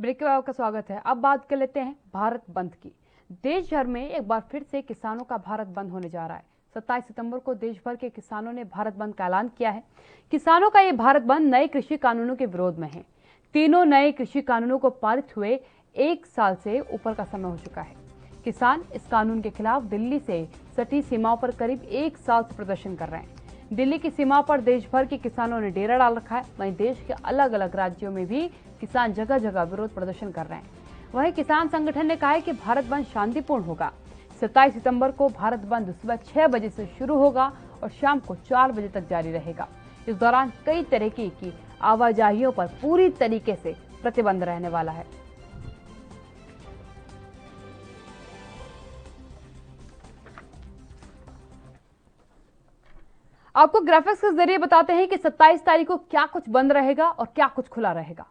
Break के बाद आपका स्वागत है। अब बात कर लेते हैं भारत बंद की। देश भर में एक बार फिर से किसानों का भारत बंद होने जा रहा है। 27 सितंबर को देश भर के किसानों ने भारत बंद का ऐलान किया है। किसानों का ये भारत बंद नए कृषि कानूनों के विरोध में है। तीनों नए कृषि कानूनों को पारित हुए 1 साल से ऊपर का समय हो चुका है। किसान इस कानून के खिलाफ दिल्ली से सटी सीमाओं पर करीब 1 साल से प्रदर्शन कर रहे हैं। दिल्ली की सीमा पर देश भर के किसानों ने डेरा डाल रखा है। वहीं देश के अलग अलग राज्यों में भी किसान जगह जगह विरोध प्रदर्शन कर रहे हैं। वहीं किसान संगठन ने कहा है कि भारत बंद शांतिपूर्ण होगा। 27 सितंबर को भारत बंद सुबह 6 बजे से शुरू होगा और शाम को 4 बजे तक जारी रहेगा। इस दौरान कई तरह की आवाजाहियों पर पूरी तरीके से प्रतिबंध रहने वाला है। आपको ग्राफिक्स के जरिए बताते हैं कि 27 तारीख को क्या कुछ बंद रहेगा और क्या कुछ खुला रहेगा।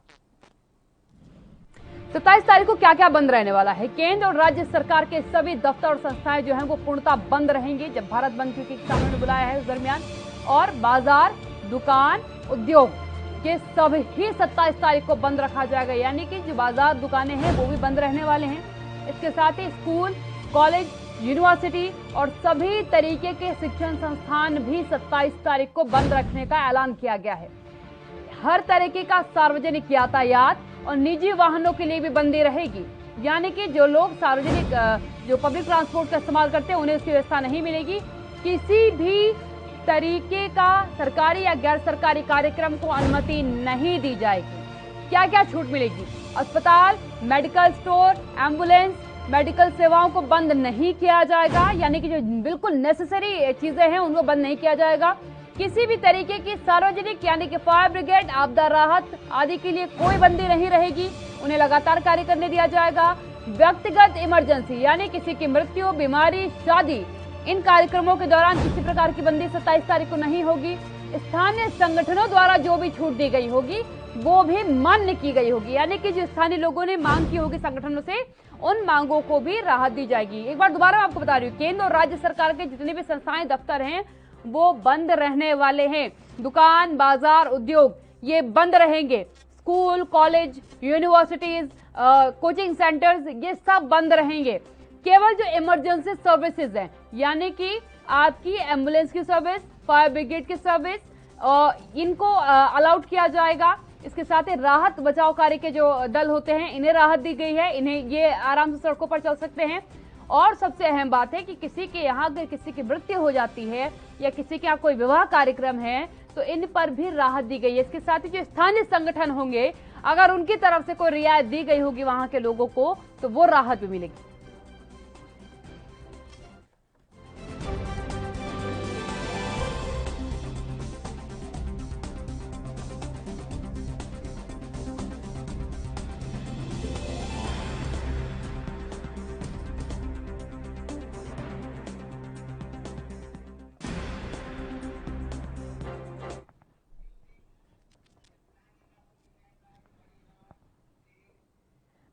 27 तारीख को क्या क्या बंद रहने वाला है। केंद्र और राज्य सरकार के सभी दफ्तर और संस्थाएं जो हैं वो पूर्णतः बंद रहेंगी जब भारत बंद क्योंकि किसानों ने बुलाया है उस दरमियान। और बाजार, दुकान, उद्योग के सभी 27 तारीख को बंद रखा जाएगा, यानी कि जो बाजार, दुकानें हैं वो भी बंद रहने वाले हैं। इसके साथ ही स्कूल, कॉलेज, यूनिवर्सिटी और सभी तरीके के शिक्षण संस्थान भी 27 तारीख को बंद रखने का ऐलान किया गया है। हर तरीके का सार्वजनिक यातायात और निजी वाहनों के लिए भी बंदी रहेगी, यानी कि जो लोग सार्वजनिक जो पब्लिक ट्रांसपोर्ट का इस्तेमाल करते हैं उन्हें उसकी व्यवस्था नहीं मिलेगी। किसी भी तरीके का सरकारी या गैर सरकारी कार्यक्रम को अनुमति नहीं दी जाएगी। क्या क्या छूट मिलेगी? अस्पताल, मेडिकल स्टोर, एम्बुलेंस, मेडिकल सेवाओं को बंद नहीं किया जाएगा, यानी कि जो बिल्कुल नेसेसरी चीजें हैं उनको बंद नहीं किया जाएगा। किसी भी तरीके की सार्वजनिक यानी कि फायर ब्रिगेड, आपदा राहत आदि के लिए कोई बंदी नहीं रहेगी, उन्हें लगातार कार्य करने दिया जाएगा। व्यक्तिगत इमरजेंसी यानी किसी की मृत्यु, बीमारी, शादी, इन कार्यक्रमों के दौरान किसी प्रकार की बंदी 27 तारीख को नहीं होगी। स्थानीय संगठनों द्वारा जो भी छूट दी गई होगी वो भी मान्य की गई होगी, यानी कि जो स्थानीय लोगों ने मांग की होगी संगठनों से, उन मांगों को भी राहत दी जाएगी। एक बार दोबारा मैं आपको बता रही हूँ, केंद्र और राज्य सरकार के जितने भी संस्थाएं, दफ्तर हैं वो बंद रहने वाले हैं। दुकान, बाजार, उद्योग ये बंद रहेंगे। School, college, universities, coaching centres ये सब बंद रहेंगे। केवल जो इमरजेंसी सर्विसेज हैं, यानी कि आपकी एम्बुलेंस की सर्विस, फायर ब्रिगेड की सर्विस, इनको अलाउड किया जाएगा। इसके साथ ही राहत बचाव कार्य के जो दल होते हैं इन्हें राहत दी गई है, इन्हें ये आराम से सड़कों पर चल सकते हैं। और सबसे अहम बात है कि किसी के यहाँ अगर किसी की मृत्यु हो जाती है या किसी के यहाँ कोई विवाह कार्यक्रम है तो इन पर भी राहत दी गई है। इसके साथ ही जो स्थानीय संगठन होंगे अगर उनकी तरफ से कोई रियायत दी गई होगी वहां के लोगों को तो वो राहत भी मिलेगी।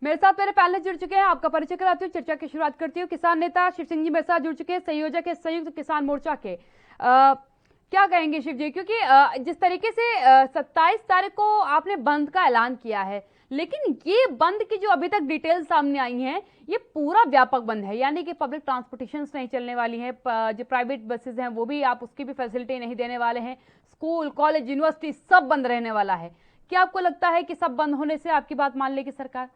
मेरे साथ मेरे पैनलिस्ट जुड़ चुके हैं, आपका परिचय कराती हूँ, चर्चा की शुरुआत करती हूँ। किसान नेता शिव सिंह जी मेरे साथ जुड़ चुके हैं, संयोजक है संयुक्त किसान मोर्चा के। क्या कहेंगे शिव जी, क्योंकि जिस तरीके से 27 तारीख को आपने बंद का ऐलान किया है, लेकिन ये बंद की जो अभी तक डिटेल सामने आई हैं ये पूरा व्यापक बंद है, यानी कि पब्लिक ट्रांसपोर्टेशन नहीं चलने वाली है, जो प्राइवेट बसेज हैं वो भी आप उसकी भी फैसिलिटी नहीं देने वाले हैं, स्कूल, कॉलेज, यूनिवर्सिटी सब बंद रहने वाला है। क्या आपको लगता है कि सब बंद होने से आपकी बात मान लेगी सरकार?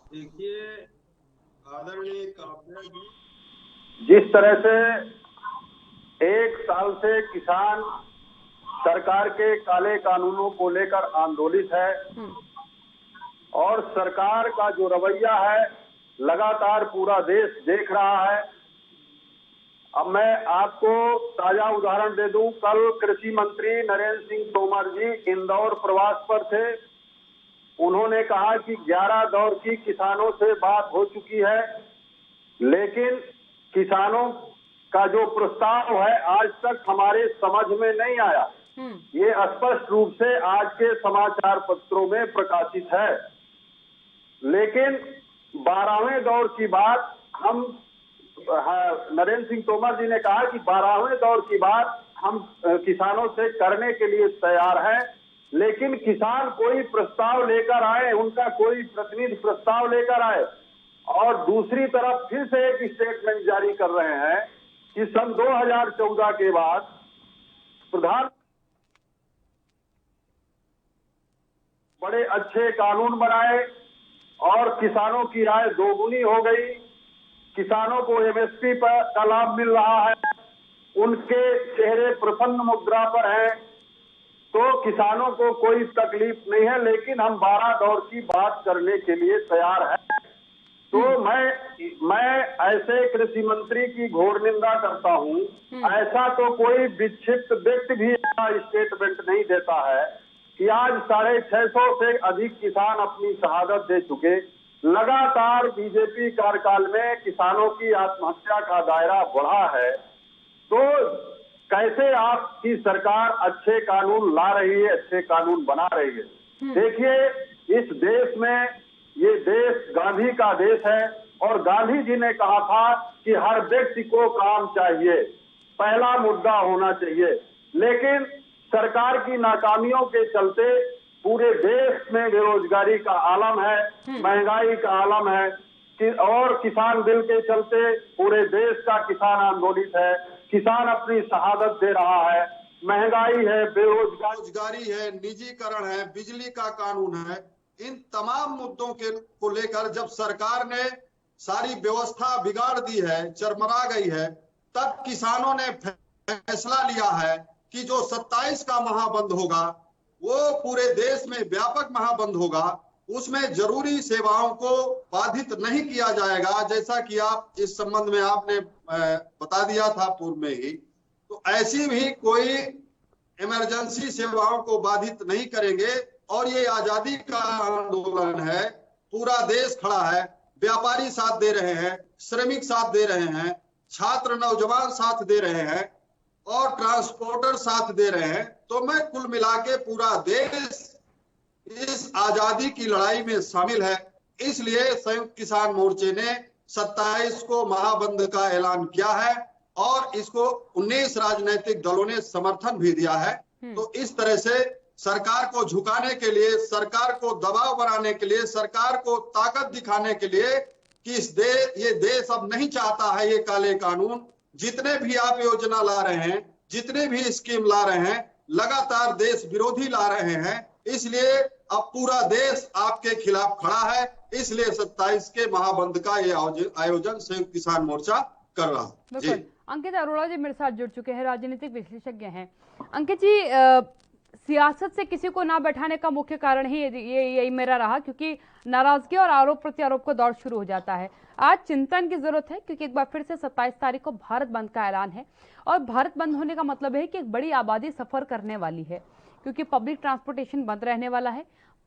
देखिए आदरणीय काव्या जी, जिस तरह से 1 साल से किसान सरकार के काले कानूनों को लेकर आंदोलित है और सरकार का जो रवैया है लगातार पूरा देश देख रहा है। अब मैं आपको ताजा उदाहरण दे दूं, कल कृषि मंत्री नरेंद्र सिंह तोमर जी इंदौर प्रवास पर थे। उन्होंने कहा कि 11 दौर की किसानों से बात हो चुकी है, लेकिन किसानों का जो प्रस्ताव है आज तक हमारे समझ में नहीं आया। ये स्पष्ट रूप से आज के समाचार पत्रों में प्रकाशित है। लेकिन 12वें दौर की बात हम नरेंद्र सिंह तोमर जी ने कहा कि 12वें दौर की बात हम किसानों से करने के लिए तैयार हैं। लेकिन किसान कोई प्रस्ताव लेकर आए, उनका कोई प्रतिनिधि प्रस्ताव लेकर आए, और दूसरी तरफ फिर से एक स्टेटमेंट जारी कर रहे हैं कि सन 2014 के बाद प्रधान बड़े अच्छे कानून बनाए और किसानों की आय दोगुनी हो गई, किसानों को एमएसपी का लाभ मिल रहा है, उनके चेहरे प्रसन्न मुद्रा पर हैं, तो किसानों को कोई तकलीफ नहीं है। लेकिन हम 12 दौर की बात करने के लिए तैयार हैं। तो मैं ऐसे कृषि मंत्री की घोर निंदा करता हूं। ऐसा तो कोई विक्षिप्त व्यक्ति भी स्टेटमेंट नहीं देता है कि आज 650 से अधिक किसान अपनी शहादत दे चुके। लगातार बीजेपी कार्यकाल में किसानों की आत्महत्या का दायरा बढ़ा है। तो कैसे आपकी सरकार अच्छे कानून ला रही है, अच्छे कानून बना रही है। देखिए, इस देश में, ये देश गांधी का देश है और गांधी जी ने कहा था कि हर व्यक्ति को काम चाहिए, पहला मुद्दा होना चाहिए। लेकिन सरकार की नाकामियों के चलते पूरे देश में बेरोजगारी का आलम है, महंगाई का आलम है और किसान बिल के चलते पूरे देश का किसान आंदोलित है। किसान अपनी शहादत दे रहा है, महंगाई है, बेरोजगारी है, निजीकरण है, बिजली का कानून है। इन तमाम मुद्दों को लेकर जब सरकार ने सारी व्यवस्था बिगाड़ दी है, चरमरा गई है, तब किसानों ने फैसला लिया है कि जो 27 का महाबंद होगा वो पूरे देश में व्यापक महाबंद होगा, उसमें जरूरी सेवाओं को बाधित नहीं किया जाएगा। जैसा कि आप इस संबंध में आपने बता दिया था पूर्व में ही, तो ऐसी भी कोई इमरजेंसी सेवाओं को बाधित नहीं करेंगे। और ये आजादी का आंदोलन है, पूरा देश खड़ा है, व्यापारी साथ दे रहे हैं, श्रमिक साथ दे रहे हैं, छात्र नौजवान साथ दे रहे हैं और ट्रांसपोर्टर साथ दे रहे हैं। तो मैं कुल मिला के पूरा देश इस आजादी की लड़ाई में शामिल है। इसलिए संयुक्त किसान मोर्चे ने 27 को महाबंद का ऐलान किया है और इसको 19 राजनीतिक दलों ने समर्थन भी दिया है। तो इस तरह से सरकार को झुकाने के लिए, सरकार को दबाव बनाने के लिए, सरकार को ताकत दिखाने के लिए कि ये देश अब नहीं चाहता है ये काले कानून। जितने भी आप योजना ला रहे हैं, जितने भी स्कीम ला रहे हैं, लगातार देश विरोधी ला रहे हैं। इसलिए अब पूरा देश आपके खिलाफ खड़ा है। इसलिए 27 के महाबंद का ये आयोजन संयुक्त किसान मोर्चा कर रहा है। अंकित अरोड़ा जी मेरे साथ जुड़ चुके हैं, राजनीतिक विशेषज्ञ हैं। अंकित जी, सियासत से किसी को ना बैठाने का मुख्य कारण ही यही मेरा रहा, क्योंकि नाराजगी और आरोप प्रत्यारोप का दौर शुरू हो जाता है। आज चिंतन की जरूरत है, क्योंकि एक बार फिर से 27 तारीख को भारत बंद का ऐलान है और भारत बंद होने का मतलब है कि एक बड़ी आबादी सफर करने वाली है, क्योंकि पब्लिक ट्रांसपोर्टेशन बंद रहने वाला है,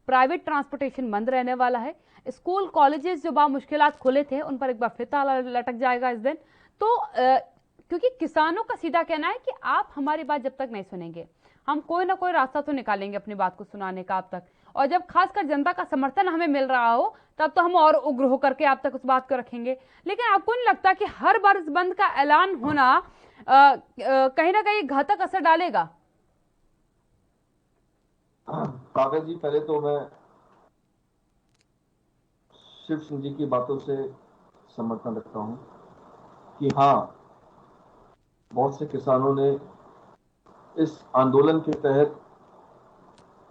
प्राइवेट ट्रांसपोर्टेशन बंद रहने वाला है, स्कूल कॉलेजेस जो बामुश्किलात खुले थे उन पर एक बार फिर ताला लटक जाएगा इस दिन। तो क्योंकि किसानों का सीधा कहना है कि आप हमारी बात जब तक नहीं सुनेंगे, हम कोई ना कोई रास्ता तो निकालेंगे अपनी बात को सुनाने का आप तक, और जब खासकर जनता का समर्थन हमें मिल रहा हो तब तो हम और उग्र होकर के आप तक उस बात को रखेंगे। लेकिन आपको नहीं लगता कि हर बार इस बंद का ऐलान होना कहीं ना कहीं घातक असर डालेगा? कागज जी, पहले तो मैं शिव सिंह जी की बातों से समर्थन रखता हूं कि हाँ, बहुत से किसानों ने इस आंदोलन के तहत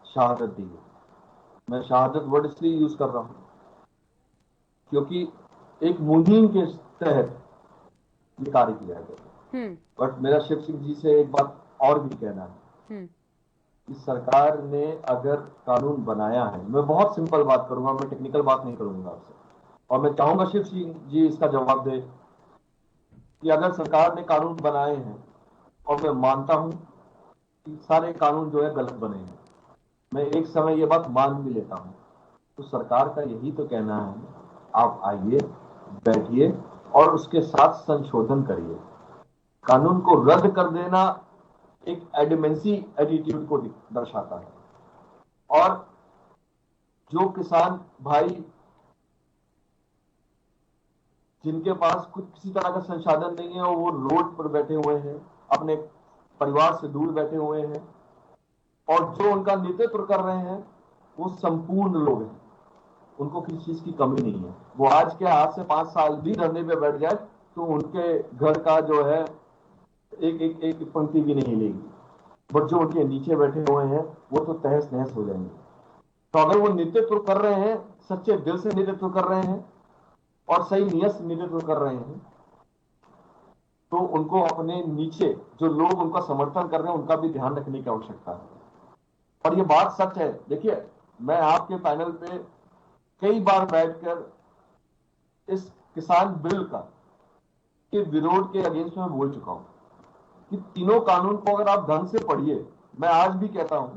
शहादत दी है। मैं शहादत वर्ड इसलिए यूज कर रहा हूं क्योंकि एक मुहिम के तहत ये कार्य किया गया। बट मेरा शिव सिंह जी से एक बात और भी कहना है कि सरकार ने अगर कानून बनाया है, मैं बहुत सिंपल बात करूंगा, मैं टेक्निकल बात नहीं करूंगा आपसे, और मैं चाहूंगा शिव सिंह जी इसका जवाब दे कि अगर सरकार ने कानून बनाए हैं, और मैं मानता हूं कि सारे कानून जो है गलत बने हैं, मैं एक समय ये बात मान भी लेता हूं, तो सरकार का यही तो कहना है, आप आइए, बैठिए और उसके साथ संशोधन करिए। कानून को रद्द कर देना एक एडमेंसी एटीट्यूड को दर्शाता है। और जो किसान भाई जिनके पास कुछ किसी तरह का संसाधन नहीं है और वो रोड पर बैठे हुए हैं, अपने परिवार से दूर बैठे हुए हैं, और जो उनका नेतृत्व कर रहे हैं वो संपूर्ण लोग हैं, उनको किसी चीज की कमी नहीं है। वो आज के आज से 5 साल भी धरने पे बैठ जाए तो उनके घर का जो है एक पंक्ति भी नहीं लेगी, बट जो उनके नीचे बैठे हुए हैं वो तो तहस नहस हो जाएंगे। तो अगर वो नेतृत्व कर रहे हैं, सच्चे दिल से नेतृत्व कर रहे हैं और सही नियत से नेतृत्व कर रहे हैं, तो उनको अपने नीचे जो लोग उनका समर्थन कर रहे हैं उनका भी ध्यान रखने की आवश्यकता है। और ये बात सच है। देखिए, मैं आपके पैनल पे कई बार बैठकर इस किसान बिल का के विरोध के अगेंस्ट में बोल चुका हूं कि तीनों कानून को अगर आप ढंग से पढ़िए, मैं आज भी कहता हूं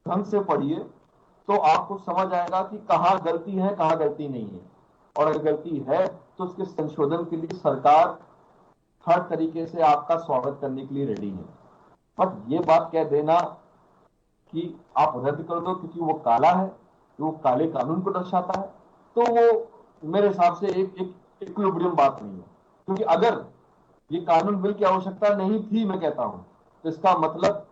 ढंग से पढ़िए, तो आपको समझ आएगा कि कहां गलती है कहां गलती नहीं है। और अगर गलती है तो उसके संशोधन के लिए सरकार हर तरीके से आपका स्वागत करने के लिए रेडी है। बट ये बात कह देना कि आप रद्द कर दो क्योंकि वो काला है, वो काले कानून को दर्शाता है, तो वो मेरे हिसाब से एक इक्विलिब्रियम बात नहीं है। क्योंकि अगर ये कानून बिल की आवश्यकता नहीं थी, मैं कहता हूं, तो इसका मतलब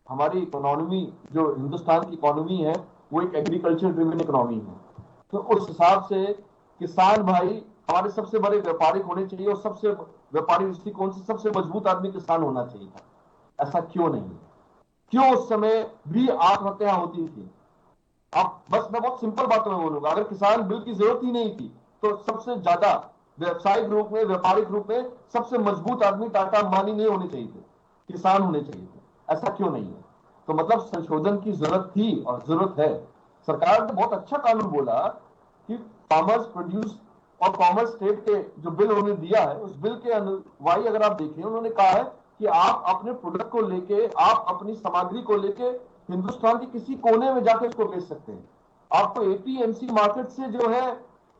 हमारी इकोनॉमी, जो हिंदुस्तान की इकोनॉमी है, वो एक एग्रीकल्चर ड्रिवन इकोनॉमी है। तो उस हिसाब से किसान भाई हमारे सबसे बड़े व्यापारिक होने चाहिए और सबसे व्यापारिक दृष्टिकोण से सबसे मजबूत आदमी किसान होना चाहिए था। ऐसा क्यों नहीं? क्यों उस समय भी आत्महत्या होती थी? अब बस मैं बहुत सिंपल बातों में बोलूंगा, अगर किसान बिल की जरूरत ही नहीं थी तो सबसे ज्यादा व्यवसायिक रूप में, व्यापारिक रूप में सबसे मजबूत आदमी टाटा अंबानी नहीं होने चाहिए थे, किसान होने चाहिए थे। ऐसा क्यों नहीं है? तो मतलब संशोधन की जरूरत थी और जरूरत है। सरकार ने बहुत अच्छा कानून बोला कि फार्मर्स प्रोड्यूस और कॉमर्स स्टेट के जो बिल उन्होंने दिया है, उस बिल के अनुवाई अगर आप देखें, उन्होंने कहा है कि आप अपने प्रोडक्ट को लेके, आप अपनी सामग्री को लेके हिंदुस्तान के किसी कोने में जाकर इसको बेच सकते हैं। आपको एपीएमसी मार्केट से जो है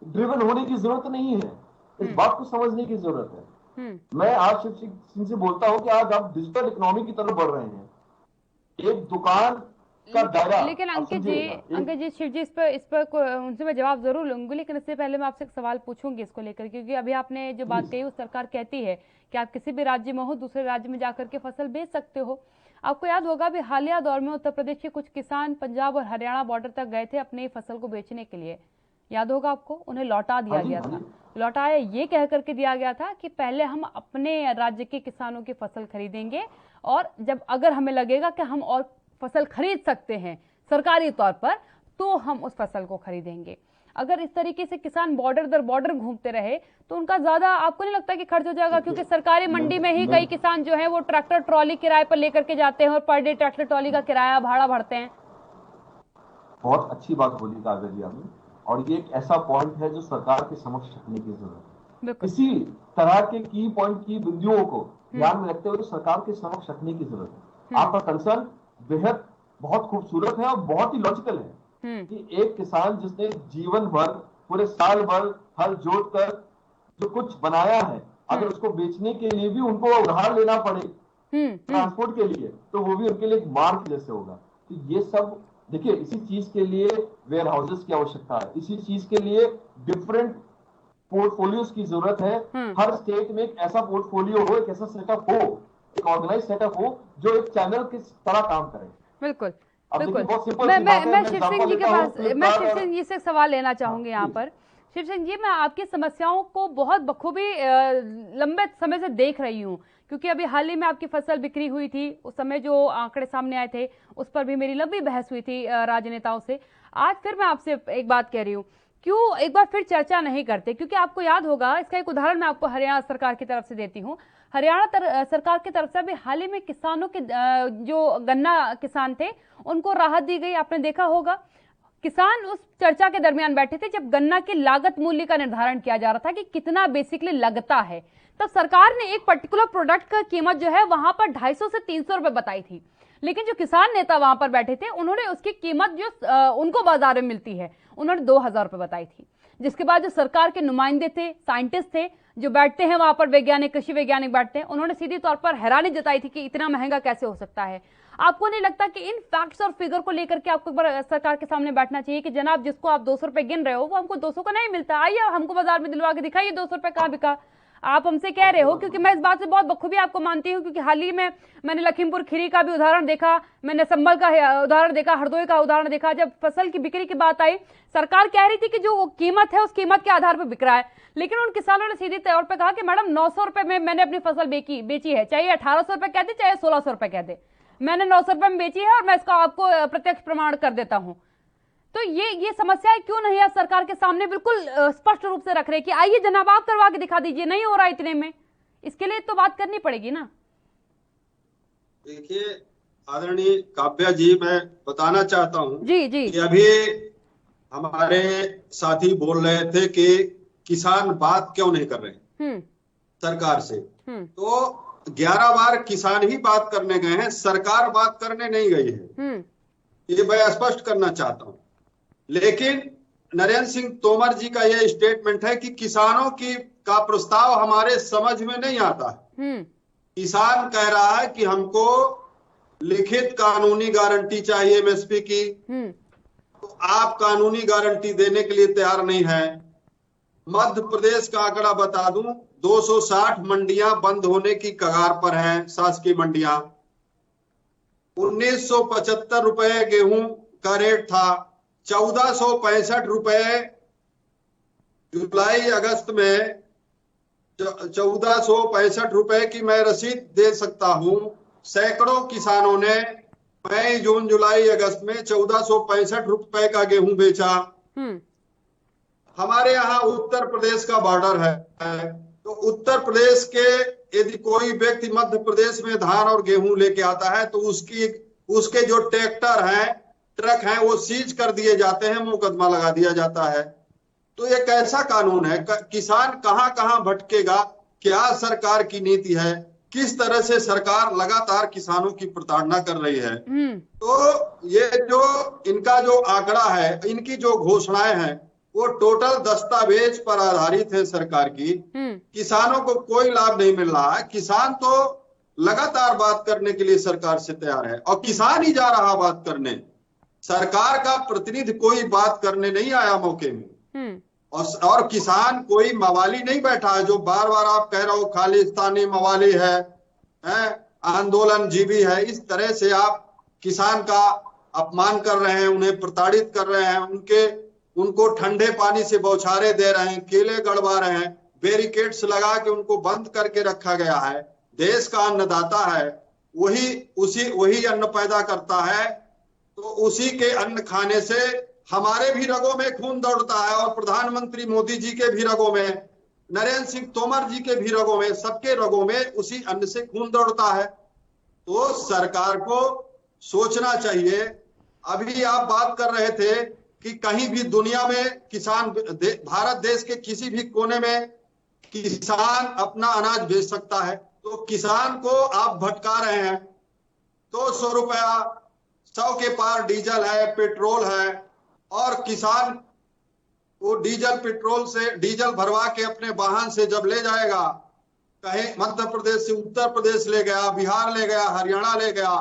ड्रिवन होने की जरूरत नहीं है। इस बात को समझने की जरूरत है। मैं आज शिव सिंह से बोलता हूं कि आज आप डिजिटल इकोनॉमी की तरफ बढ़ रहे हैं। एक दुकान का दायरा, लेकिन अंकित जी, शिव जी, इस पर उनसे मैं जवाब जरूर लूंगी, लेकिन इससे पहले मैं आपसे एक सवाल पूछूंगी इसको लेकर, क्योंकि अभी आपने जो बात कही, वो सरकार कहती है कि आप किसी भी राज्य में हो, दूसरे राज्य में जाकर के फसल बेच सकते हो। आपको याद होगा अभी हालिया दौर में उत्तर प्रदेश के कुछ किसान पंजाब और हरियाणा बॉर्डर तक गए थे अपनी फसल को बेचने के लिए। याद होगा आपको, उन्हें लौटा दिया गया था। लौटाया ये कह करके दिया गया था कि पहले हम अपने राज्य के किसानों की फसल खरीदेंगे और जब अगर हमें लगेगा कि हम और फसल खरीद सकते हैं सरकारी तौर पर, तो हम उस फसल को खरीदेंगे। अगर इस तरीके से किसान बॉर्डर दर बॉर्डर घूमते रहे तो उनका ज्यादा आपको नहीं लगता कि खर्च हो जाएगा? क्योंकि सरकारी मंडी में ही कई किसान जो है वो ट्रैक्टर ट्रॉली किराए पर लेकर के जाते हैं और पर डे ट्रैक्टर ट्रॉली का किराया भाड़ा भरते हैं। बहुत अच्छी बात बोली काव्या जी आपने, और ये एक ऐसा पॉइंट है जो सरकार के समक्ष रखने की जरूरत है। इसी तरह के की पॉइंट की बिंदुओं को ध्यान में रखते हुए सरकार के समक्ष रखने की जरूरत है। आपका कंसर्न बेहद बहुत खूबसूरत है और बहुत ही लॉजिकल है कि एक किसान जिसने जीवन भर, पूरे साल भर हल जोत कर जो कुछ बनाया है, अगर उसको बेचने के लिए भी उनको उधार लेना पड़े ट्रांसपोर्ट के लिए, तो वो भी उनके लिए एक मार्ग जैसे होगा। तो ये सब देखिए, इसी चीज के लिए वेयर हाउसेस की आवश्यकता है, इसी चीज के लिए डिफरेंट पोर्टफोलियोज की जरूरत है। हर स्टेट में एक ऐसा पोर्टफोलियो हो, एक ऐसा सेटअप हो, एक ऑर्गेनाइज सेटअप हो जो एक चैनल की तरह काम करे। बिल्कुल बिल्कुल। मैं शिव सिंह जी के पास, मैं शिव सिंह जी से सवाल लेना चाहूंगी यहाँ पर। शिव सिंह जी, मैं आपकी समस्याओं को बहुत बखूबी लंबे समय से देख रही हूँ, क्योंकि अभी हाल ही में आपकी फसल बिक्री हुई थी, उस समय जो आंकड़े सामने आए थे उस पर भी मेरी लंबी बहस हुई थी राजनेताओं से। आज फिर मैं आपसे एक बात कह रही हूँ, क्यों एक बार फिर चर्चा नहीं करते? क्योंकि आपको याद होगा, इसका एक उदाहरण मैं आपको हरियाणा सरकार की तरफ से देती हूँ। हरियाणा सरकार की तरफ से अभी हाल ही में किसानों के जो गन्ना किसान थे उनको राहत दी गई। आपने देखा होगा, किसान उस चर्चा के दरमियान बैठे थे जब गन्ना के लागत मूल्य का निर्धारण किया जा रहा था कि कितना बेसिकली लगता है। तब सरकार ने एक पर्टिकुलर प्रोडक्ट का कीमत जो है वहां पर 250 से 300 रुपए बताई थी, लेकिन जो किसान नेता वहां पर बैठे थे उन्होंने उसकी कीमत जो उनको बाजार में मिलती है उन्होंने 2000 रुपए बताई थी। जिसके बाद जो सरकार के नुमाइंदे थे, साइंटिस्ट थे जो बैठते हैं वहां पर, वैज्ञानिक, कृषि वैज्ञानिक बैठते हैं, उन्होंने सीधी तौर पर हैरानी जताई थी कि इतना महंगा कैसे हो सकता है। आपको नहीं लगता कि इन फैक्ट्स और फिगर को लेकर के आपको एक बार सरकार के सामने बैठना चाहिए कि जनाब, जिसको आप 200 रुपए गिन रहे हो वो हमको 200 का नहीं मिलता, आइए हमको बाजार में दिलवा के दिखाइए 200 रुपए कहाँ बिका। आप हमसे कह रहे हो, क्योंकि मैं इस बात से बहुत बखूबी आपको मानती हूँ, क्योंकि हाल ही में मैंने लखीमपुर खीरी का भी उदाहरण देखा, मैंने संभल का उदाहरण देखा, हरदोई का उदाहरण देखा। जब फसल की बिक्री की बात आई, सरकार कह रही थी कि जो कीमत है उस कीमत के आधार पर बिक रहा है, लेकिन उन किसानों ने सीधे तौर पर कहा कि मैडम 900 रुपए में मैंने अपनी फसल बेची है, चाहे 1800 रुपए कहते चाहे 1600 रुपए कहते, मैंने 900 रुपए में बेची है और मैं इसका आपको प्रत्यक्ष प्रमाण कर देता हूं। तो ये समस्याएं क्यों नहीं है सरकार के सामने बिल्कुल स्पष्ट रूप से रख रहे कि आइए जनाब आप करवा के दिखा दीजिए, नहीं हो रहा इतने में, इसके लिए तो बात करनी पड़ेगी ना। देखिए आदरणीय काव्या जी, मैं बताना चाहता हूं जी जी कि अभी हमारे साथी बोल रहे थे कि किसान बात क्यों नहीं कर रहे सरकार से, तो 11 बार किसान ही बात करने गए हैं, सरकार बात करने नहीं गई है, ये मैं स्पष्ट करना चाहता हूं। लेकिन नरेंद्र सिंह तोमर जी का यह स्टेटमेंट है कि किसानों का प्रस्ताव हमारे समझ में नहीं आता है। किसान कह रहा है कि हमको लिखित कानूनी गारंटी चाहिए एमएसपी की, तो आप कानूनी गारंटी देने के लिए तैयार नहीं है। मध्य प्रदेश का आंकड़ा बता दूं, 260 मंडियां बंद होने की कगार पर हैं, शासकीय मंडियां। 1975 रुपए गेहूं का रेट था, 1465 रुपए जुलाई अगस्त में, 1465 रुपए की मैं रसीद दे सकता हूं। सैकड़ों किसानों ने मई जून जुलाई अगस्त में 1465 रुपए का गेहूं बेचा। हमारे यहाँ उत्तर प्रदेश का बॉर्डर है, तो उत्तर प्रदेश के यदि कोई व्यक्ति मध्य प्रदेश में धान और गेहूं लेके आता है तो उसके जो ट्रैक्टर हैं, ट्रक हैं, वो सीज कर दिए जाते हैं, मुकदमा लगा दिया जाता है। तो ये कैसा कानून है? किसान कहां कहां भटकेगा? क्या सरकार की नीति है? किस तरह से सरकार लगातार किसानों की प्रताड़ना कर रही है? तो ये जो इनका जो आंकड़ा है, इनकी जो घोषणाएं हैं, वो टोटल दस्तावेज पर आधारित है सरकार की। किसानों को कोई लाभ नहीं मिल रहा है। किसान तो लगातार बात करने के लिए सरकार से तैयार है, और किसान ही जा रहा बात करने, सरकार का प्रतिनिधि कोई बात करने नहीं आया मौके में। और किसान कोई मवाली नहीं बैठा है, जो बार बार आप कह रहे हो खालिस्तानी मवाली है, आंदोलन जीवी है, इस तरह से आप किसान का अपमान कर रहे हैं, उन्हें प्रताड़ित कर रहे हैं, उनको ठंडे पानी से बौछारे दे रहे हैं, केले गड़वा रहे हैं, बैरिकेड्स लगा के उनको बंद करके रखा गया है। देश का अन्नदाता है, वही अन्न पैदा करता है, तो उसी के अन्न खाने से हमारे भी रगों में खून दौड़ता है, और प्रधानमंत्री मोदी जी के भी रगों में, नरेंद्र सिंह तोमर जी के भी रगों में, सबके रगों में उसी अन्न से खून दौड़ता है। तो सरकार को सोचना चाहिए। अभी आप बात कर रहे थे कि कहीं भी दुनिया में किसान, भारत देश के किसी भी कोने में किसान अपना अनाज बेच सकता है, तो किसान को आप भटका रहे हैं। 200 रुपया 100 के पार डीजल है, पेट्रोल है, और किसान वो डीजल भरवा के अपने वाहन से जब ले जाएगा, कहीं मध्य प्रदेश से उत्तर प्रदेश ले गया, बिहार ले गया, हरियाणा ले गया,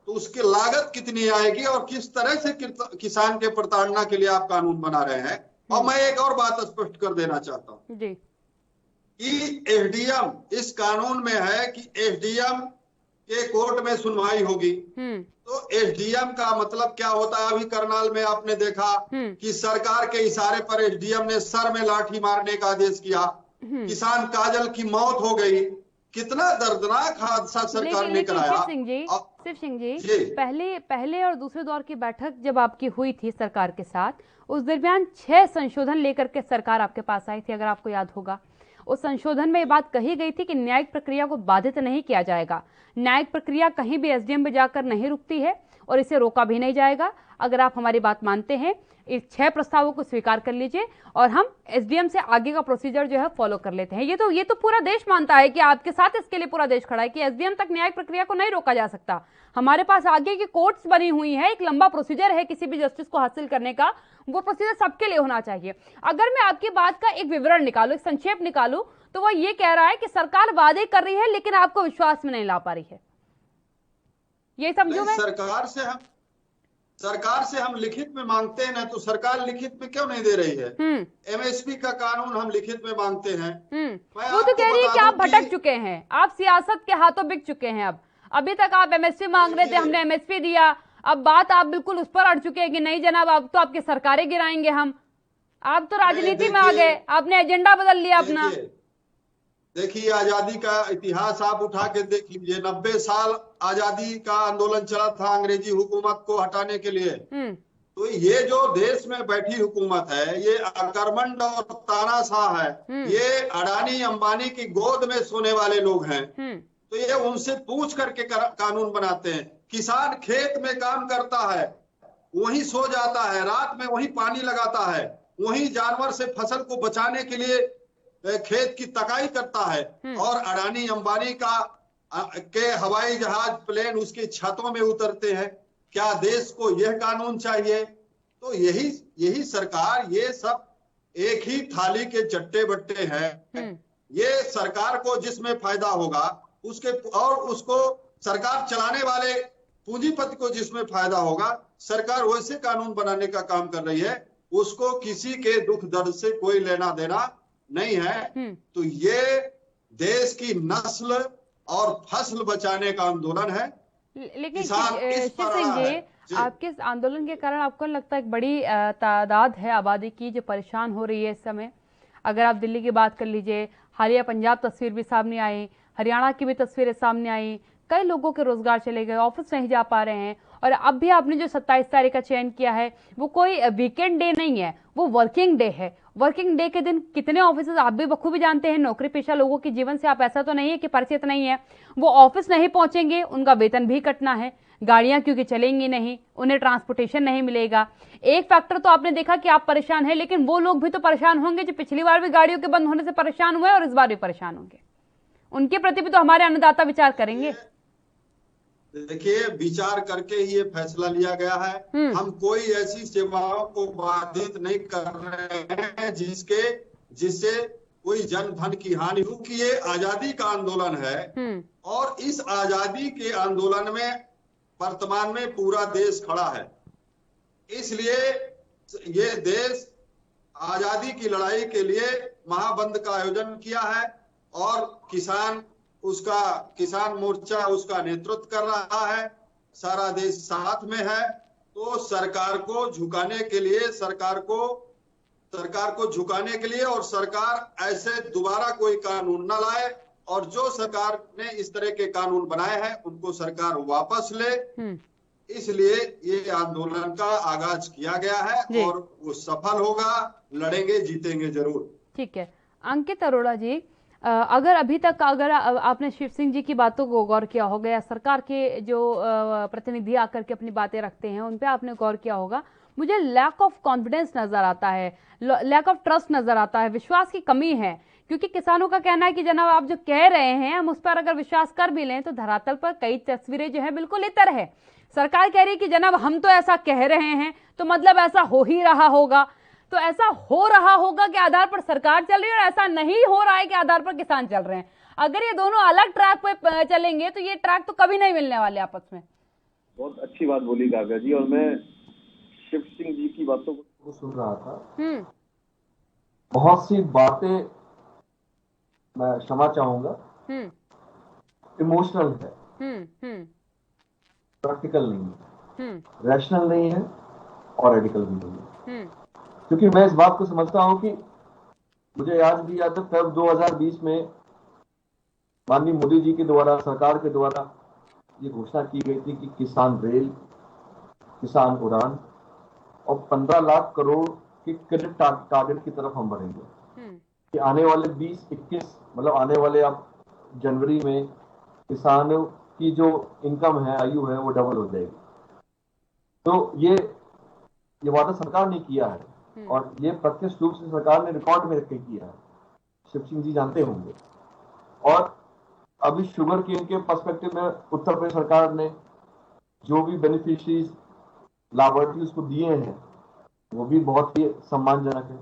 तो उसकी लागत कितनी आएगी, और किस तरह से किसान के प्रताड़ना के लिए आप कानून बना रहे हैं। और मैं एक और बात स्पष्ट कर देना चाहता हूं कि एसडीएम इस कानून में है कि एसडीएम के कोर्ट में सुनवाई होगी। तो एसडीएम का मतलब क्या होता है? अभी करनाल में आपने देखा कि सरकार के इशारे पर एसडीएम ने सर में लाठी मारने का आदेश किया, किसान काजल की मौत हो गई। कितना दर्दनाक हादसा सरकार ने कराया। शिव सिंह जी, पहले और दूसरे दौर की बैठक जब आपकी हुई थी सरकार के साथ, उस दरमियान 6 संशोधन लेकर के सरकार आपके पास आई थी, अगर आपको याद होगा। उस संशोधन में ये बात कही गई थी कि न्यायिक प्रक्रिया को बाधित नहीं किया जाएगा, न्यायिक प्रक्रिया कहीं भी एसडीएम में जाकर नहीं रुकती है और इसे रोका भी नहीं जाएगा। अगर आप हमारी बात मानते हैं, इस 6 प्रस्तावों को स्वीकार कर लीजिए और हम एसडीएम से आगे का प्रोसीजर जो है फॉलो कर लेते हैं। ये तो पूरा देश मानता है कि आपके साथ इसके लिए पूरा देश खड़ा है कि एसडीएम तक न्यायिक प्रक्रिया को नहीं रोका जा सकता। हमारे पास आगे की कोर्ट्स बनी हुई है, एक लंबा प्रोसीजर है किसी भी जस्टिस को हासिल करने का, वो प्रोसीजर सबके लिए होना चाहिए। अगर मैं आपकी बात का एक विवरण निकालूं, एक संक्षेप निकालूं, तो वह ये कह रहा है कि सरकार वादे कर रही है लेकिन आपको विश्वास में नहीं ला पा रही है। ये समझो मैं सरकार से हम लिखित में मांगते हैं ना, तो सरकार लिखित में क्यों नहीं दे रही है? एमएसपी का कानून हम लिखित में मांगते हैं। वो तो कह रही है कि आप भटक चुके हैं, आप सियासत के हाथों बिक चुके हैं। अब अभी तक आप एमएसपी मांग रहे थे, हमने एमएसपी दिया, अब बात आप बिल्कुल उस पर अड़ चुके हैं कि नहीं जनाब अब तो आपकी सरकारें गिराएंगे हम। आप तो राजनीति में आ गए, आपने एजेंडा बदल लिया अपना। देखिए आजादी का इतिहास आप उठा के देख लीजिए, 90 साल आजादी का आंदोलन चला था अंग्रेजी हुकूमत को हटाने के लिए। तो ये जो देश में बैठी हुकूमत है, ये अकर्मण्य और तानाशाह है, ये अडानी अंबानी की गोद में सोने वाले लोग हैं। तो ये उनसे पूछ करके कानून बनाते हैं। किसान खेत में काम करता है, वहीं सो जाता है, रात में वहीं पानी लगाता है, वहीं जानवर से फसल को बचाने के लिए खेत की तकाई करता है। और अडानी अंबानी के हवाई जहाज प्लेन उसकी छतों में उतरते हैं। क्या देश को यह कानून चाहिए? तो यही सरकार, ये सब एक ही थाली के चट्टे बट्टे हैं। ये सरकार को जिसमें फायदा होगा उसके, और उसको सरकार चलाने वाले पूंजीपति को जिसमें फायदा होगा, सरकार वैसे कानून बनाने का काम कर रही है। उसको किसी के दुख दर्द से कोई लेना देना नहीं है। तो ये देश की नस्ल और फसल बचाने का आंदोलन है। लेकिन शिव सिंह जी, आपके इस आंदोलन के कारण आपको लगता है एक बड़ी तादाद है आबादी की जो परेशान हो रही है इस समय? अगर आप दिल्ली की बात कर लीजिए, हालिया पंजाब तस्वीर भी सामने आई, हरियाणा की भी तस्वीरें सामने आई, कई लोगों के रोजगार चले गए, ऑफिस नहीं जा पा रहे हैं। और अब भी आपने जो 27 तारीख का चयन किया है वो कोई वीकेंड डे नहीं है, वो वर्किंग डे है। वर्किंग डे के दिन कितने ऑफिस आप भी बखूबी जानते हैं, नौकरी पेशा लोगों के जीवन से आप ऐसा तो नहीं है कि परिचित नहीं है। वो ऑफिस नहीं पहुंचेंगे, उनका वेतन भी कटना है, गाड़ियां क्योंकि चलेंगी नहीं, उन्हें ट्रांसपोर्टेशन नहीं मिलेगा। एक फैक्टर तो आपने देखा कि आप परेशान हैं, लेकिन वो लोग भी तो परेशान होंगे जो पिछली बार भी गाड़ियों के बंद होने से परेशान हुए और इस बार भी परेशान होंगे। उनके प्रति भी तो हमारे अन्नदाता विचार करेंगे। देखिए, विचार करके ही ये फैसला लिया गया है। हम कोई ऐसी सेवाओं को बाधित नहीं कर रहे हैं जिससे कोई जन धन की हानि हो, कि ये आजादी का आंदोलन है। और इस आजादी के आंदोलन में वर्तमान में पूरा देश खड़ा है। इसलिए ये देश आजादी की लड़ाई के लिए महाबंद का आयोजन किया है और किसान मोर्चा उसका नेतृत्व कर रहा है। सारा देश साथ में है। तो सरकार को झुकाने के लिए और सरकार ऐसे दोबारा कोई कानून न लाए, और जो सरकार ने इस तरह के कानून बनाए हैं उनको सरकार वापस ले। इसलिए ये आंदोलन का आगाज किया गया है और वो सफल होगा। लड़ेंगे, जीतेंगे जरूर। ठीक है अंकित अरोड़ा जी, अगर अभी तक आपने शिव सिंह जी की बातों को गौर किया होगा या सरकार के जो प्रतिनिधि आकर के अपनी बातें रखते हैं उन पे आपने गौर किया होगा, मुझे लैक ऑफ कॉन्फिडेंस नजर आता है, लैक ऑफ ट्रस्ट नजर आता है, विश्वास की कमी है। क्योंकि किसानों का कहना है कि जनाब आप जो कह रहे हैं हम उस पर अगर विश्वास कर भी लें तो धरातल पर कई तस्वीरें जो है बिल्कुल इतर है। सरकार कह रही है कि जनाब हम तो ऐसा कह रहे हैं तो मतलब ऐसा हो ही रहा होगा। तो ऐसा हो रहा होगा के आधार पर सरकार चल रही है और ऐसा नहीं हो रहा है के आधार पर किसान चल रहे हैं। अगर ये दोनों अलग ट्रैक पे चलेंगे तो ये ट्रैक तो कभी नहीं मिलने वाले आपस में। बहुत अच्छी बात बोली काका जी, और मैं शिव सिंह जी की बातों को सुन रहा था। बहुत सी बातें, मैं क्षमा चाहूंगा, इमोशनल है, प्रैक्टिकल नहीं है, रैशनल नहीं है और रेडिकल भी नहीं है। क्योंकि मैं इस बात को समझता हूं कि मुझे आज भी याद है फरवरी 2020 में माननीय मोदी जी के द्वारा, सरकार के द्वारा ये घोषणा की गई थी कि किसान रेल, किसान उड़ान और 15 लाख करोड़ के क्रेडिट टारगेट की तरफ हम बढ़ेंगे कि आने वाले 2021 मतलब आने वाले अब जनवरी में किसानों की जो इनकम है, आयु है, वो डबल हो जाएगी। तो ये वादा सरकार ने किया है और ये प्रत्यक्ष रूप से सरकार ने रिकॉर्ड में रख किया है, शिव सिंह जी जानते होंगे। और अभी शुगर केन के पर्सपेक्टिव में उत्तर प्रदेश सरकार ने जो भी बेनिफिशियरीज, लाभार्थी उसको दिए हैं वो भी बहुत ही सम्मानजनक है।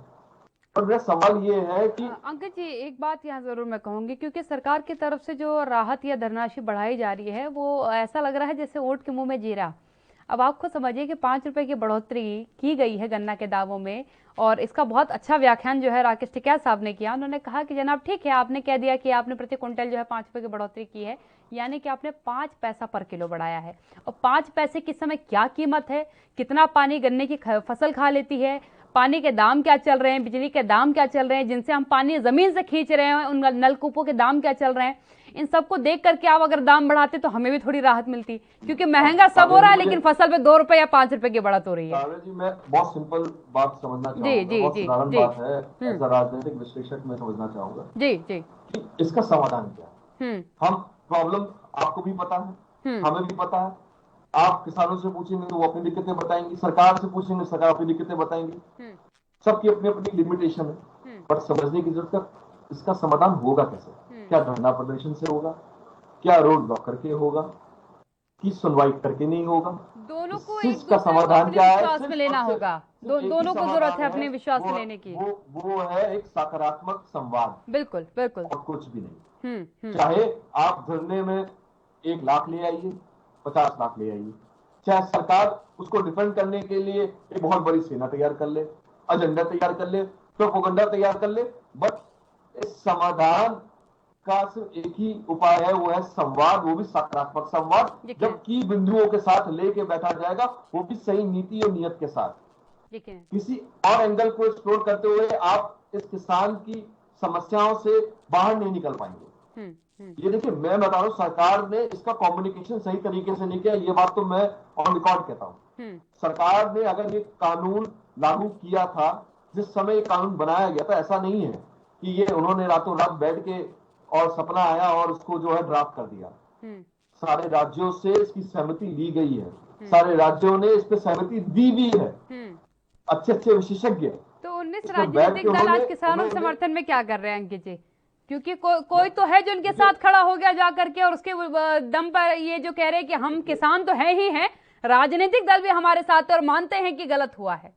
और मेरा सवाल ये है कि अंकित जी एक बात यहाँ जरूर मैं कहूंगी, क्योंकि सरकार की तरफ से जो राहत या धनराशि बढ़ाई जा रही है वो ऐसा लग रहा है जैसे ऊंट के मुंह में जीरा। अब आप खुद समझिए कि 5 रुपए की बढ़ोतरी की गई है गन्ना के दामों में, और इसका बहुत अच्छा व्याख्यान जो है राकेश टिकैत साहब ने किया। उन्होंने कहा कि जनाब ठीक है, आपने कह दिया कि आपने प्रति क्विंटल जो है 5 रुपए की बढ़ोतरी की है, यानी कि आपने 5 पैसा पर किलो बढ़ाया है। और 5 पैसे किस समय क्या कीमत है, कितना पानी गन्ने की फसल खा लेती है, पानी के दाम क्या चल रहे हैं, बिजली के दाम क्या चल रहे हैं, जिनसे हम पानी जमीन से खींच रहे हैं, उन नलकूपों के दाम क्या चल रहे हैं, इन सबको देख करके आप अगर दाम बढ़ाते तो हमें भी थोड़ी राहत मिलती, क्योंकि महंगा सब हो रहा है लेकिन फसल पे 2 रुपए या 5 रुपए की बढ़त हो रही है। जी मैं बहुत सिंपल बात समझना चाहूंगा, बहुत साधारण बात है, ऐसा राजनीतिक विश्लेषक में समझना चाहूंगा जी जी कि इसका समाधान क्या है। हम प्रॉब्लम आपको भी पता है, हमें भी पता है, आप किसानों से पूछेंगे तो वो अपनी दिक्कतें बताएंगी, सरकार से पूछेंगे सरकार अपनी दिक्कतें बताएंगी, सबकी अपनी अपनी लिमिटेशन है। बट समझने की जरूरत है इसका समाधान होगा कैसे, क्या धरना प्रदर्शन से होगा, क्या रोड ब्लॉक करके होगा, कि सुनवाई करके नहीं होगा, दोनों को एक का समाधान क्या है, विश्वास में लेना होगा, दोनों को जरूरत है अपने विश्वास में लेने की, वो है एक सकारात्मक संवाद, बिल्कुल बिल्कुल, और कुछ भी नहीं। चाहे आप धरने में 1 लाख ले आइए, 50 लाख ले आइए, चाहे सरकार उसको डिफेंड करने के लिए एक बहुत बड़ी सेना तैयार कर ले, एजेंडा तैयार कर ले, प्रोपेगेंडा तैयार कर ले, बट इस समाधान का सिर्फ एक ही उपाय है, वो है संवाद, वो भी सकारात्मक संवाद, जब की बिंदुओं के साथ लेके बैठा जाएगा, वो भी सही नीति और नियत के साथ। किसी और एंगल को एक्सप्लोर करते हुए आप इस किसान की समस्याओं से बाहर नहीं निकल पाएंगे। ये देखिए, मैं बता रहा हूँ, सरकार ने इसका कम्युनिकेशन सही तरीके से नहीं किया, ये बात तो मैं ऑन रिकॉर्ड कहता हूँ। सरकार ने अगर ये कानून लागू किया था, जिस समय ये कानून बनाया गया था, ऐसा नहीं है कि ये उन्होंने रातों रात बैठ के और सपना आया और उसको जो है ड्राफ्ट कर दिया। सारे राज्यों से इसकी सहमति ली गई है, सारे राज्यों ने इस पे सहमति दी भी है, अच्छे अच्छे विशेषज्ञ। तो 19 राजनीतिक दल आज किसानों के समर्थन में क्या कर रहे हैं अंकित जी? क्योंकि कोई तो है जो उनके साथ खड़ा हो गया जा करके, और उसके दम पर ये जो कह रहे हैं कि हम किसान तो है ही हैं, राजनीतिक दल भी हमारे साथ है और मानते हैं कि गलत हुआ है।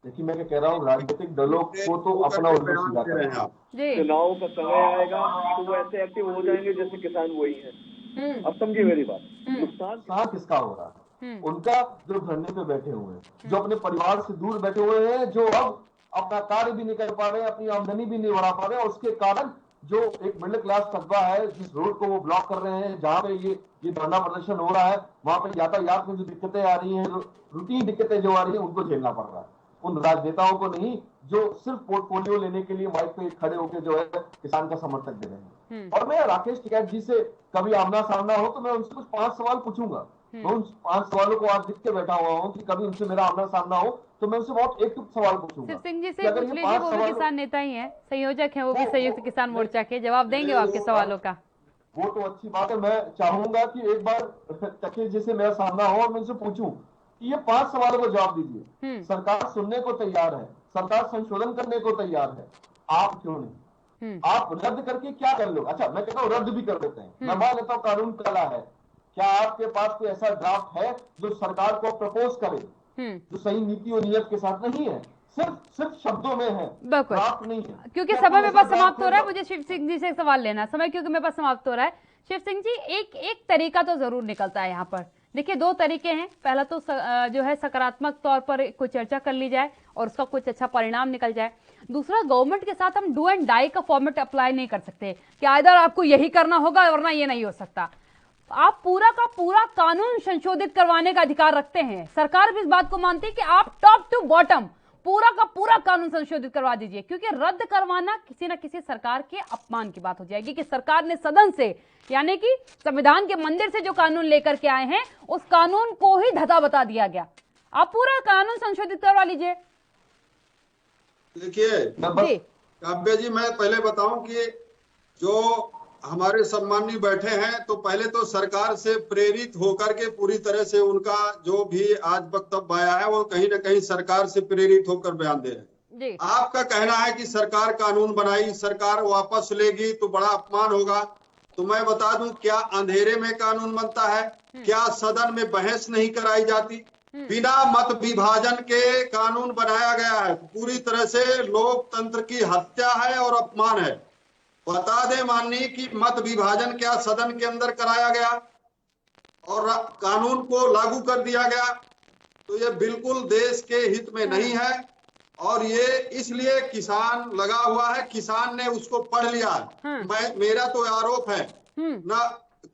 देखिए, मैं क्या कह रहा हूँ, राजनीतिक दलों को तो अपना उल्लू सीधा करें आप। चुनाव का समय आएगा तो वो ऐसे एक्टिव हो जाएंगे जैसे किसान वही है। अब समझिए मेरी बात, नुकसान किसका हो रहा है? उनका, जो धरने पे बैठे हुए हैं, जो अपने परिवार से दूर बैठे हुए हैं, जो अब अपना कार्य भी नहीं कर पा रहे हैं, अपनी आमदनी भी नहीं बढ़ा पा रहे हैं, और उसके कारण जो एक मिडिल क्लास तबका है, जिस रोड को वो ब्लॉक कर रहे हैं, जहाँ पे ये धरना प्रदर्शन हो रहा है, वहां पे यातायात में जो दिक्कतें आ रही हैं, रूटीन दिक्कतें जो आ रही है, उनको झेलना पड़ रहा है। उन राजनेताओं को नहीं जो सिर्फ पोर्टफोलियो लेने के लिए माइक पे खड़े होकर जो है किसान का समर्थक दे रहे हैं। और मैं राकेश टिकैत जी से कभी आमना सामना हो तो मैं उनसे कुछ 5 सवाल पूछूंगा। मैं उन 5 सवालों को आज लिख के बैठा हुआ हूँ कि कभी उनसे मेरा आमना सामना हो तो मैं उनसे बहुत एक सवाल पूछूंगा। शिव सिंह जी से पूछ लीजिए, वो भी किसान नेता ही है, संयोजक है वो भी संयुक्त किसान मोर्चा के, जवाब देंगे आपके सवालों का। वो तो अच्छी बात है, मैं चाहूंगा कि एक बार टके जी से मेरा सामना हो और मैं उनसे पूछूं कि ये 5 सवालों को जवाब दीजिए। सरकार सुनने को तैयार है, सरकार संशोधन करने को तैयार है, आप क्यों नहीं? आप रद्द करके क्या कर लो? अच्छा, मैं कहता हूँ रद्द भी कर देते हैं, मैं मान लेता हूँ कानून काला है, क्या आपके पास कोई ऐसा ड्राफ्ट है जो सरकार को प्रपोज करे, जो सही नीति और नियत के साथ नहीं है, सिर्फ शब्दों में है, ड्राफ्ट नहीं है? क्योंकि समय मेरे पास समाप्त हो रहा है, मुझे शिव सिंह जी से सवाल लेना है, समय क्योंकि मेरे पास समाप्त हो रहा है। शिव सिंह जी, एक तरीका तो जरूर निकलता है यहाँ पर। देखिए, 2 तरीके हैं, पहला तो जो है सकारात्मक तौर पर कोई चर्चा कर ली जाए और उसका कुछ अच्छा परिणाम निकल जाए। दूसरा, गवर्नमेंट के साथ हम डू एंड डाई का फॉर्मेट अप्लाई नहीं कर सकते कि आइदर आपको यही करना होगा वरना ये नहीं हो सकता। आप पूरा का पूरा कानून संशोधित करवाने का अधिकार रखते हैं, सरकार भी इस बात को मानती है कि आप टॉप टू बॉटम पूरा का पूरा कानून संशोधित करवा दीजिए, क्योंकि रद्द करवाना किसी न किसी सरकार के अपमान की बात हो जाएगी कि सरकार ने सदन से, यानी कि संविधान के मंदिर से जो कानून लेकर के आए हैं उस कानून को ही धता बता दिया गया। आप पूरा कानून संशोधित करवा लीजिए। देखिए काव्या जी, मैं पहले बताऊं कि जो हमारे सम्मानी बैठे हैं, तो पहले तो सरकार से प्रेरित होकर के पूरी तरह से उनका जो भी आज वक्तव्य आया है वो कहीं ना कहीं सरकार से प्रेरित होकर बयान दे रहे हैं। आपका कहना है कि सरकार कानून बनाई, सरकार वापस लेगी तो बड़ा अपमान होगा। तो मैं बता दूं, क्या अंधेरे में कानून बनता है? क्या सदन में बहस नहीं कराई जाती? बिना मत विभाजन के कानून बनाया गया है, पूरी तरह से लोकतंत्र की हत्या है और अपमान है। बता दें माननीय कि मत विभाजन क्या सदन के अंदर कराया गया? और कानून को लागू कर दिया गया, तो ये बिल्कुल देश के हित में नहीं है। और ये इसलिए किसान लगा हुआ है, किसान ने उसको पढ़ लिया। मेरा तो आरोप है ना,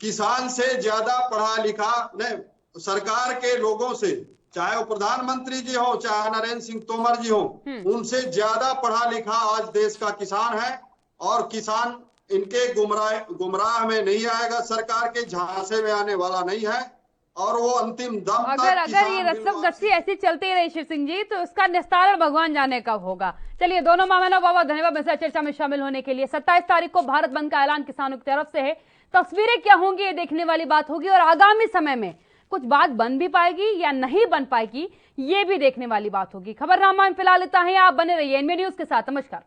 किसान से ज्यादा पढ़ा लिखा नहीं सरकार के लोगों से, चाहे वो प्रधानमंत्री जी हो चाहे नरेंद्र सिंह तोमर जी हो, उनसे ज्यादा पढ़ा लिखा आज देश का किसान है। और किसान इनके गुमराह में नहीं आएगा, सरकार के झांसे में आने वाला नहीं है। और वो अंतिम दम अगर ये रस्मगस्सी ऐसी चलती रही शिव सिंह जी, तो उसका निस्तारण भगवान जाने कब होगा। चलिए, दोनों मामलों बहुत धन्यवाद मेरे साथ चर्चा में शामिल होने के लिए। 27 तारीख को भारत बंद का ऐलान किसानों की तरफ से है। तस्वीरें क्या होंगी ये देखने वाली बात होगी, और आगामी समय में कुछ बात बन भी पाएगी या नहीं बन पाएगी ये भी देखने वाली बात होगी। खबरनामा में फिलहाल इतना ही। आप बने रहिए एनबी न्यूज के साथ। नमस्कार।